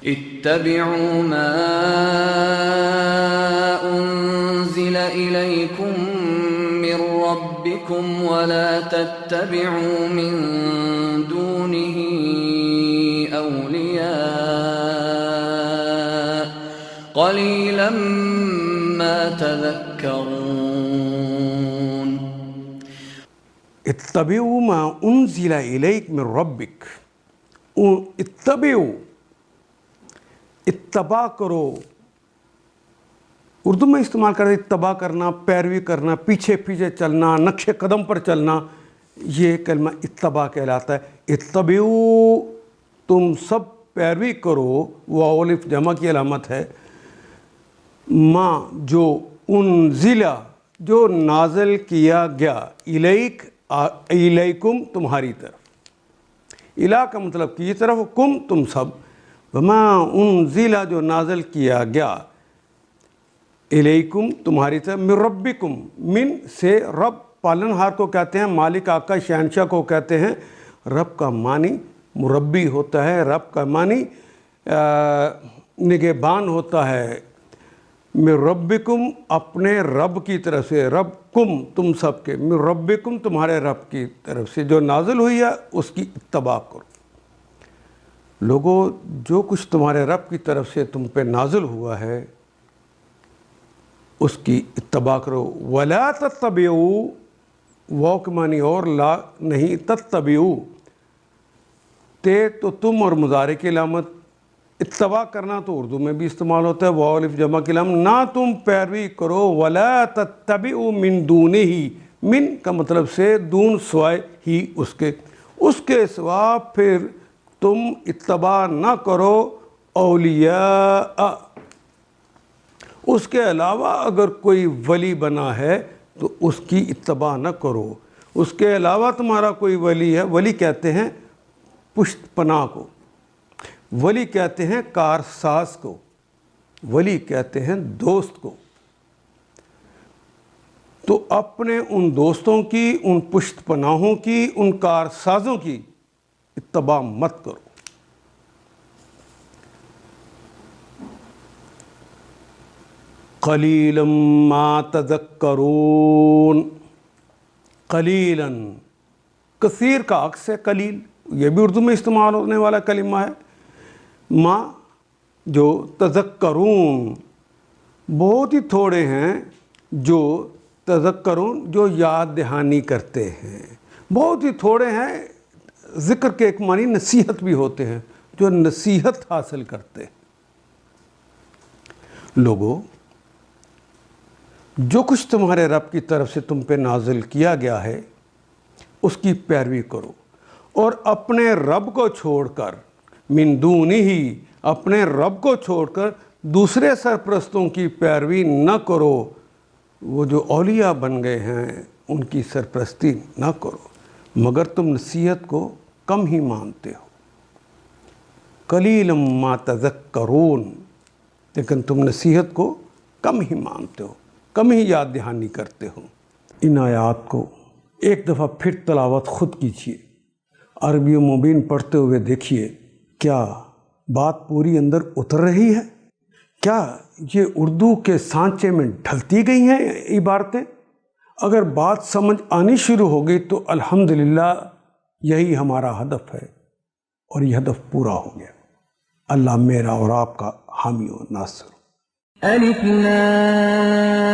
اتبعوا ما انزل الیکم من ربکم ولا تتبعوا من دونه اولیاء قلیلا ما تذکرون۔ اتبعوا ما انزل الیک من ربک، اتبعوا، اتباع کرو، اردو میں استعمال کرتے اتباع کرنا، پیروی کرنا، پیچھے پیچھے چلنا، نقش قدم پر چلنا، یہ کلمہ اتباع کہلاتا ہے۔ اتبعوا، تم سب پیروی کرو، وہ الف جمع کی علامت ہے، ما جو انزلہ جو نازل کیا گیا، الیک الیکم تمہاری طرف، الہ کا مطلب کی طرف، کم تم سب، وما انزلہ جو نازل کیا گیا، الیکم تمہاری طرف، من ربکم، من سے رب پالنہار کو کہتے ہیں، مالک آقا شہنشاہ کو کہتے ہیں۔ رب کا معنی مربی ہوتا ہے، رب کا معنی نگہبان ہوتا ہے۔ من ربکم، اپنے رب کی طرف سے، ربکم تم سب کے، من ربکم تمہارے رب کی طرف سے جو نازل ہوئی ہے اس کی اتباع کرو۔ لوگو، جو کچھ تمہارے رب کی طرف سے تم پہ نازل ہوا ہے اس کی اتباع کرو۔ ولا تتبعوا، واو کے معنی اور، لا نہیں، تتبعوا، تے تو تم اور مضارع کی علامت، اتباع کرنا تو اردو میں بھی استعمال ہوتا ہے، واو الف جمع کی علامت، نہ تم پیروی کرو، ولا تتبعوا من دونہ، من کا مطلب سے دون سوائے ہی، اس کے سوا پھر تم اتباع نہ کرو، اولیاء، اس کے علاوہ اگر کوئی ولی بنا ہے تو اس کی اتباع نہ کرو۔ اس کے علاوہ تمہارا کوئی ولی ہے، ولی کہتے ہیں پشت پناہ کو، ولی کہتے ہیں کارساز کو، ولی کہتے ہیں دوست کو، تو اپنے ان دوستوں کی، ان پشت پناہوں کی، ان کارسازوں کی اتباع مت کرو۔ قلیلا ما تذکرون، قلیلا، کثیر کا عکس ہے قلیل، یہ بھی اردو میں استعمال ہونے والا کلمہ ہے۔ ما جو تذکرون، بہت ہی تھوڑے ہیں جو تذکرون جو یاد دہانی کرتے ہیں، بہت ہی تھوڑے ہیں۔ ذکر کے ایک معنی نصیحت بھی ہوتے ہیں، جو نصیحت حاصل کرتے ہیں۔ لوگو، جو کچھ تمہارے رب کی طرف سے تم پہ نازل کیا گیا ہے اس کی پیروی کرو، اور اپنے رب کو چھوڑ کر، من دونہ، اپنے رب کو چھوڑ کر دوسرے سرپرستوں کی پیروی نہ کرو۔ وہ جو اولیاء بن گئے ہیں ان کی سرپرستی نہ کرو، مگر تم نصیحت کو کم ہی مانتے ہو۔ قلیلا ما تذکرون، لیکن تم نصیحت کو کم ہی مانتے ہو، کم ہی یاد دہانی کرتے ہو۔ ان آیات کو ایک دفعہ پھر تلاوت خود کیجیے، عربی و مبین پڑھتے ہوئے دیکھیے، کیا بات پوری اندر اتر رہی ہے؟ کیا یہ اردو کے سانچے میں ڈھلتی گئی ہیں عبارتیں؟ اگر بات سمجھ آنی شروع ہو گئی تو الحمدللہ یہی ہمارا ہدف ہے، اور یہ ہدف پورا ہو گیا۔ اللہ میرا اور آپ کا حامی و ناصر۔ الف لام